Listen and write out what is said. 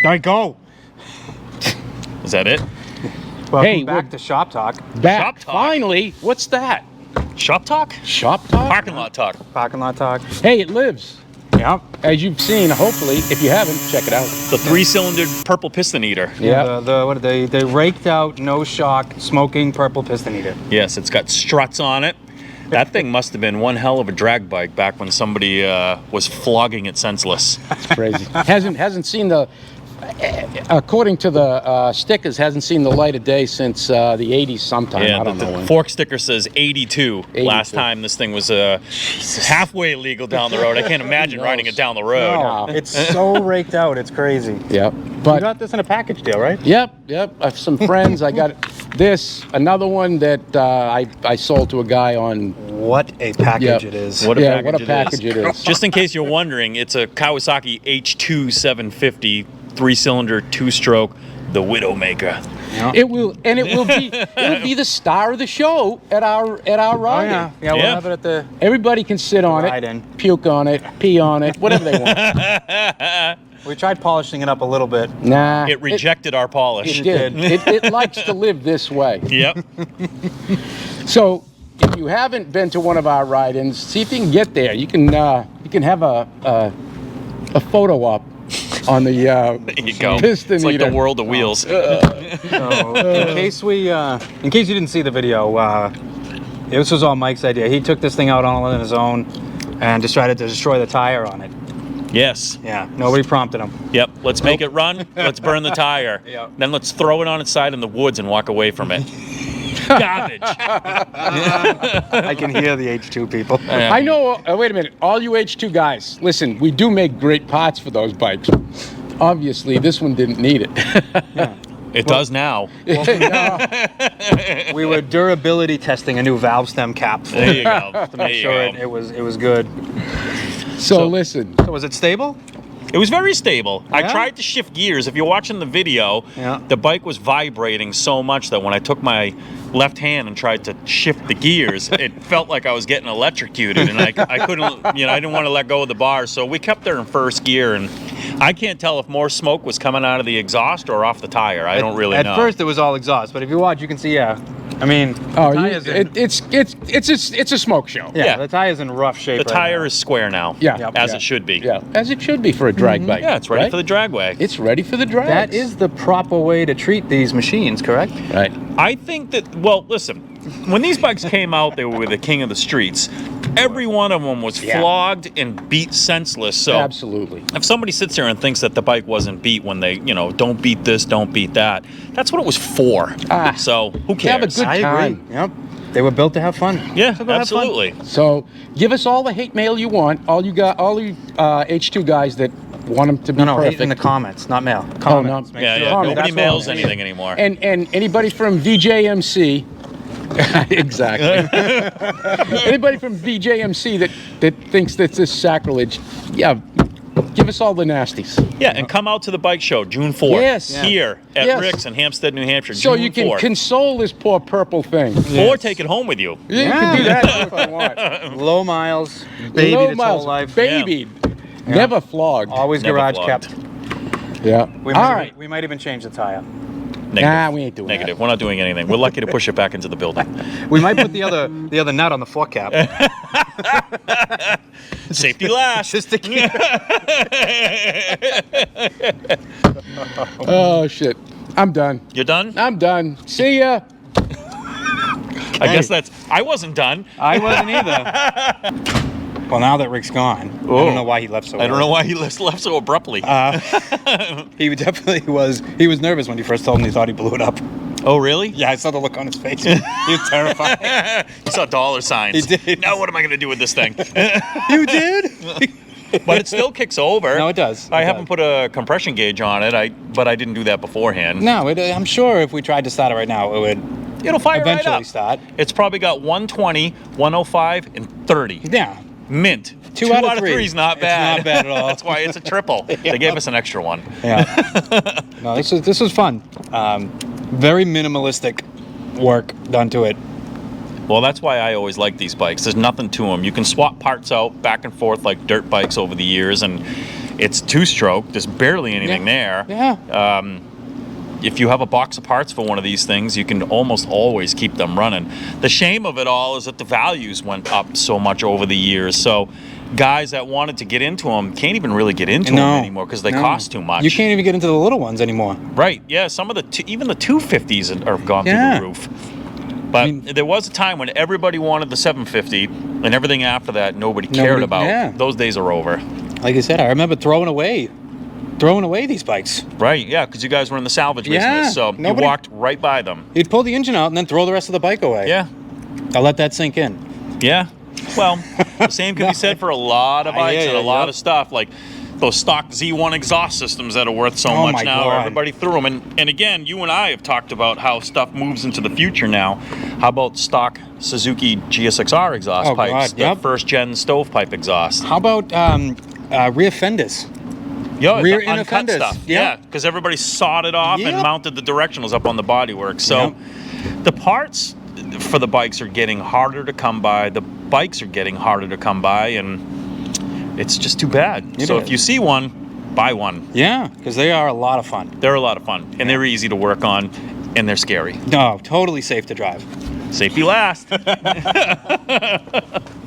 All right, go. Is that it? Welcome Hey, back to Shop Talk. Back. Shop talk. Finally. What's that? Shop talk? Shop talk? Parking lot talk. Parking lot talk. Hey, it lives. Yep. As you've seen, hopefully. If you haven't, check it out. The 3-cylindered purple piston eater. Yeah. What are they raked out, no shock, smoking purple piston eater. Yes, it's got struts on it. That thing must have been one hell of a drag bike back when somebody was flogging it senseless. It's crazy. hasn't seen the, according to the stickers, hasn't seen the light of day since the 80s sometime. Yeah, I don't know the when. fork sticker says 82. 82. Last time this thing was halfway legal down the road. I can't imagine riding it down the road. No, it's so raked out, it's crazy. Yep. You But got this in a package deal, right? Yep. I have some friends. I got this, another one that I sold to a guy on. What a package Yep. it is. What a Yeah, package, what a package it is. Just in case you're wondering, it's a Kawasaki H2 750, 3-cylinder, 2-stroke, the Widowmaker. Yeah. It will be the star of the show at our Oh, ride-in. yeah. Yeah, we'll Yeah. have it at the Everybody can sit on it, ride-in. puke on it, pee on it, whatever they want. We tried polishing it up a little bit. Nah, It rejected our polish. It did. It likes to live this way. Yep. So, if you haven't been to one of our ride-ins, see if you can get there. You can have a photo op on the There you go. piston It's like eater. the world of wheels. So, in case you didn't see the video, this was all Mike's idea. He took this thing out on his own and decided to destroy the tire on it. Yes. Yeah, nobody prompted him. Yep. Let's make it run. Let's burn the tire. Yep. Then let's throw it on its side in the woods and walk away from it. Garbage. I can hear the H2 people. I know. Wait a minute. All you H2 guys, listen. We do make great parts for those bikes. Obviously, this one didn't need it. It does now. We were durability testing a new valve stem cap for There it you go. to make sure it was good. So listen. So was it stable? It was very stable. I Yeah? tried to shift gears. If you're watching the video, Yeah. the bike was vibrating so much that when I took my left hand and tried to shift the gears, it felt like I was getting electrocuted, and I couldn't, I didn't want to let go of the bars. So we kept her in first gear, and I can't tell if more smoke was coming out of the exhaust or off the tire. I don't really know. At first it was all exhaust, but if you watch, you can see. Yeah, I mean, Oh, the tire's in, it's a smoke show. yeah, the tire's in rough shape. The right tire now. is square now, Yeah. as Yeah. it should be. Yeah, as it should be for a drag bike. Yeah, it's ready right? for the dragway. It's ready for the drag. That is the proper way to treat these machines, correct? right. I think that, well, listen, when these bikes came out, they were the king of the streets. Every one of them was Yeah. flogged and beat senseless. So Absolutely. if somebody sits there and thinks that the bike wasn't beat when they, don't beat this, don't beat that, that's what it was for. Ah. So who Have a cares? good I time. agree. Yep, they were built to have fun. Yeah, So go have fun. absolutely. So give us all the hate mail you want. All you H2 guys that want them to be No, hate perfect. in the comments, not mail. Oh, Comments. no. Make Yeah, sure. yeah. Comment, Nobody that's mails what I'm anything anymore. And anybody from VJMC, exactly. Anybody from VJMC that thinks that this is sacrilege, yeah, give us all the nasties. yeah, and come out to the bike show June 4th. Yes. Yeah. Here at Yes. Rick's in Hampstead, New Hampshire. So June you can 4th. console this poor purple thing. Or take it home with you. You can do that if you want. Low miles, babied Low its miles, whole life. babied, never flogged. Always Never garage flogged. kept. Yeah. We All might, right. we might even change the tire. Negative. Nah, we ain't doing Negative. We're not doing anything. We're lucky to push it back into the building. We might put the other nut on the fork cap. Safety last. Just to keep. Oh shit. I'm done. You're done? I'm done. See ya. I guess I wasn't done. I wasn't either. Well, now that Rick's gone, I don't know why he left so I don't early. know why he left so abruptly. He definitely was. He was nervous when you first told him he thought he blew it up. Oh, really? Yeah, I saw the look on his face. He was terrified. He saw dollar signs. He did. Now what am I going to do with this thing? You did? But it still kicks over. No, it does. I It haven't does. put a compression gauge on it, but I didn't do that beforehand. No, I'm sure if we tried to start it right now, it would It'll fire eventually right up. start. It's probably got 120, 105, and 30. Yeah. Mint. Two out of three three is not It's bad. not bad at all. That's why it's a triple. They gave us an extra one. Yeah. No, this was fun. Very minimalistic work done to it. Well, that's why I always like these bikes. There's nothing to them. You can swap parts out back and forth like dirt bikes over the years, and It's two-stroke. There's barely anything there. Yeah. If you have a box of parts for one of these things, you can almost always keep them running. The shame of it all is that the values went up so much over the years. So guys that wanted to get into them can't even really get into them anymore because they cost too much. You can't even get into the little ones anymore. Right. Yeah. Some of the even the 250s have gone through the roof. But I mean, there was a time when everybody wanted the 750, and everything after that nobody cared about. Yeah. Those days are over. Like I said, I remember throwing away these bikes. Right, yeah, because you guys were in the salvage business, so you walked right by them. You'd pull the engine out and then throw the rest of the bike away. Yeah. I'll let that sink in. Yeah. Well, the same can be said for a lot of bikes and a lot of stuff, like those stock Z1 exhaust systems that are worth so much now. God. Everybody threw them. And again, you and I have talked about how stuff moves into the future now. How about stock Suzuki GSXR exhaust pipes, the first-gen stovepipe exhaust? How about rear fenders? Yeah, rear the inner uncut fenders. stuff. Yeah, because everybody sawed it off and mounted the directionals up on the bodywork. So the parts for the bikes are getting harder to come by. The bikes are getting harder to come by, and it's just too bad. If you see one, buy one. Yeah, because they are a lot of fun. They're a lot of fun, and they're easy to work on, and they're scary. No, totally safe to drive. Safety last.